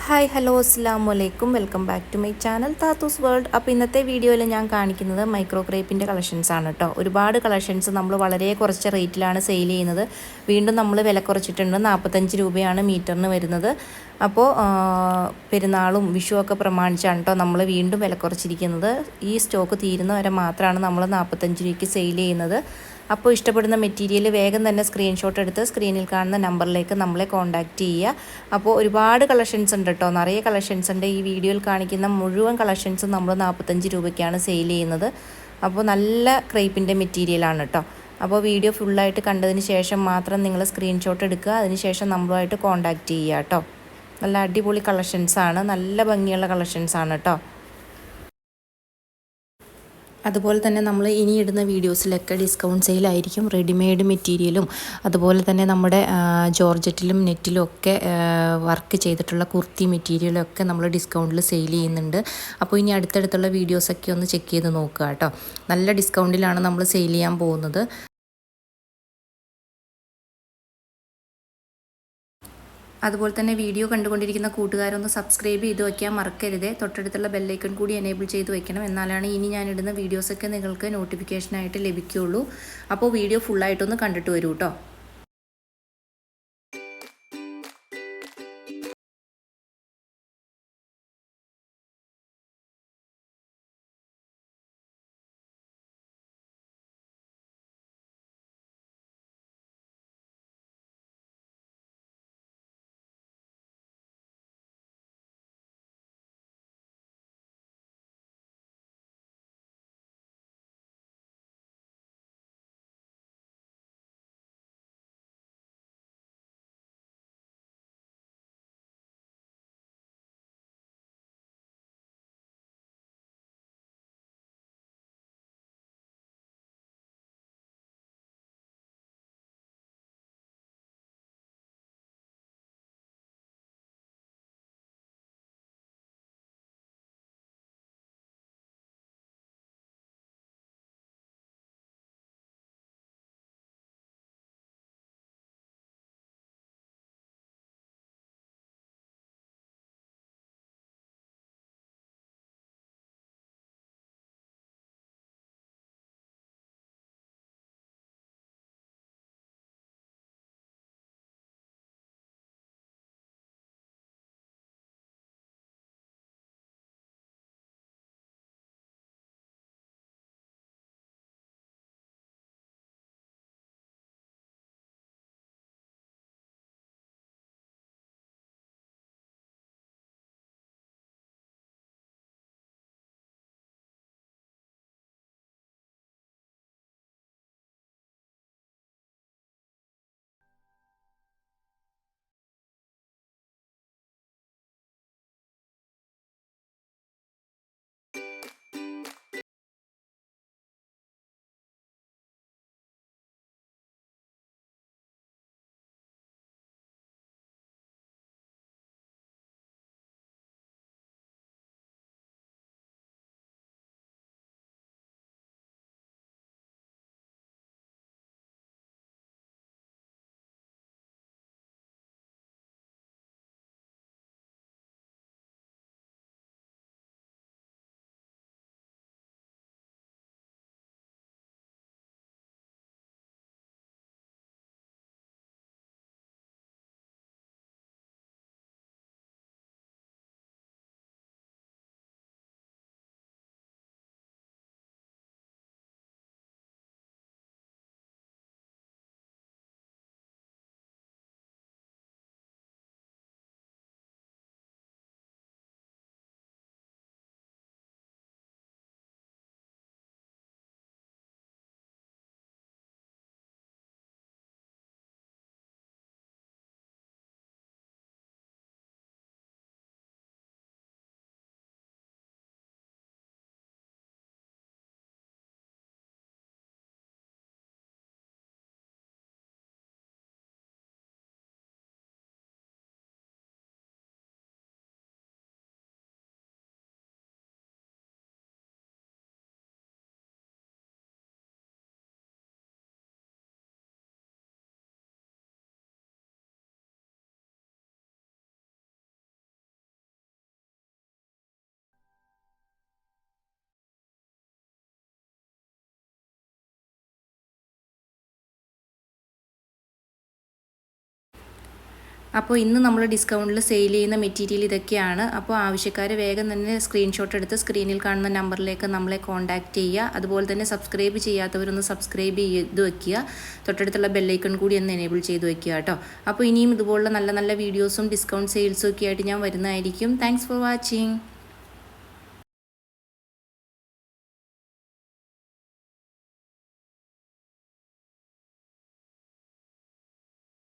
Hi hello അസ്സാം വലൈക്കും welcome back to my channel Thathu's world. അപ്പോൾ ഇന്നത്തെ വീഡിയോയിൽ ഞാൻ കാണിക്കുന്നത് മൈക്രോ ക്രേപ്പിൻ്റെ കളക്ഷൻസ് ആണ് കേട്ടോ. ഒരുപാട് കളക്ഷൻസ് നമ്മൾ വളരെ കുറച്ച് റേറ്റിലാണ് സെയിൽ ചെയ്യുന്നത്. വീണ്ടും നമ്മൾ വില കുറച്ചിട്ടുണ്ട്. 45 രൂപയാണ് മീറ്ററിന് വരുന്നത്. അപ്പോൾ പെരുന്നാളും വിഷുവൊക്കെ പ്രമാണിച്ചാണ് കേട്ടോ നമ്മൾ വീണ്ടും വില കുറച്ചിരിക്കുന്നത്. ഈ സ്റ്റോക്ക് തീരുന്ന വരെ മാത്രമാണ് നമ്മൾ 45 രൂപയ്ക്ക് സെയിൽ ചെയ്യുന്നത്. അപ്പോൾ ഇഷ്ടപ്പെടുന്ന മെറ്റീരിയൽ വേഗം തന്നെ സ്ക്രീൻഷോട്ട് എടുത്ത് സ്ക്രീനിൽ കാണുന്ന നമ്പറിലേക്ക് നമ്മളെ കോൺടാക്റ്റ് ചെയ്യുക. അപ്പോൾ ഒരുപാട് കളക്ഷൻസ് ഉണ്ട് കേട്ടോ, നിറയെ കളക്ഷൻസ് ഉണ്ട്. ഈ വീഡിയോയിൽ കാണിക്കുന്ന മുഴുവൻ കളക്ഷൻസും നമ്മൾ 45 രൂപയ്ക്കാണ് സെയിൽ ചെയ്യുന്നത്. അപ്പോൾ നല്ല ക്രേപ്പിൻ്റെ മെറ്റീരിയലാണ് കേട്ടോ. അപ്പോൾ വീഡിയോ ഫുള്ളായിട്ട് കണ്ടതിന് ശേഷം മാത്രം നിങ്ങൾ സ്ക്രീൻഷോട്ട് എടുക്കുക. അതിനുശേഷം നമ്മളുമായിട്ട് കോൺടാക്റ്റ് ചെയ്യുക കേട്ടോ. നല്ല അടിപൊളി കളക്ഷൻസാണ്, നല്ല ഭംഗിയുള്ള കളക്ഷൻസാണ് കേട്ടോ. അതുപോലെ തന്നെ നമ്മൾ ഇനി ഇടുന്ന വീഡിയോസിലൊക്കെ ഡിസ്കൗണ്ട് സെയിലായിരിക്കും. റെഡിമെയ്ഡ് മെറ്റീരിയലും അതുപോലെ തന്നെ നമ്മുടെ ജോർജറ്റിലും നെറ്റിലും ഒക്കെ വർക്ക് ചെയ്തിട്ടുള്ള കുർത്തി മെറ്റീരിയലും ഒക്കെ നമ്മൾ ഡിസ്കൗണ്ടിൽ സെയിൽ ചെയ്യുന്നുണ്ട്. അപ്പോൾ ഇനി അടുത്തടുത്തുള്ള വീഡിയോസൊക്കെ ഒന്ന് ചെക്ക് ചെയ്ത് നോക്കുക കേട്ടോ. നല്ല ഡിസ്കൗണ്ടിലാണ് നമ്മൾ സെയിൽ ചെയ്യാൻ പോകുന്നത്. അതുപോലെ തന്നെ വീഡിയോ കണ്ടുകൊണ്ടിരിക്കുന്ന കൂട്ടുകാരൊന്ന് സബ്സ്ക്രൈബ് ചെയ്ത് വയ്ക്കാൻ മറക്കരുത്. തൊട്ടടുത്തുള്ള ബെല്ലൈക്കൺ കൂടി എനേബിൾ ചെയ്ത് വയ്ക്കണം. എന്നാലാണ് ഇനി ഞാനിടുന്ന വീഡിയോസൊക്കെ നിങ്ങൾക്ക് നോട്ടിഫിക്കേഷനായിട്ട് ലഭിക്കുകയുള്ളൂ. അപ്പോൾ വീഡിയോ ഫുള്ളായിട്ടൊന്ന് കണ്ടിട്ട് വരൂ കേട്ടോ. അപ്പോൾ ഇന്ന് നമ്മൾ ഡിസ്കൗണ്ടിൽ സെയിൽ ചെയ്യുന്ന മെറ്റീരിയൽ ഇതൊക്കെയാണ്. അപ്പോൾ ആവശ്യക്കാർ വേഗം തന്നെ സ്ക്രീൻഷോട്ട് എടുത്ത് സ്ക്രീനിൽ കാണുന്ന നമ്പറിലേക്ക് നമ്മളെ കോൺടാക്റ്റ് ചെയ്യുക. അതുപോലെ തന്നെ സബ്സ്ക്രൈബ് ചെയ്യാത്തവരൊന്ന് സബ്സ്ക്രൈബ് ചെയ്ത് വെക്കുക. തൊട്ടടുത്തുള്ള ബെല്ലൈക്കൺ കൂടി ഒന്ന് എനേബിൾ ചെയ്ത് വെക്കുക കേട്ടോ. അപ്പോൾ ഇനിയും ഇതുപോലുള്ള നല്ല നല്ല വീഡിയോസും ഡിസ്കൗണ്ട് സെയിൽസും ഒക്കെ ആയിട്ട് ഞാൻ വരുന്നതായിരിക്കും. Thanks for watching.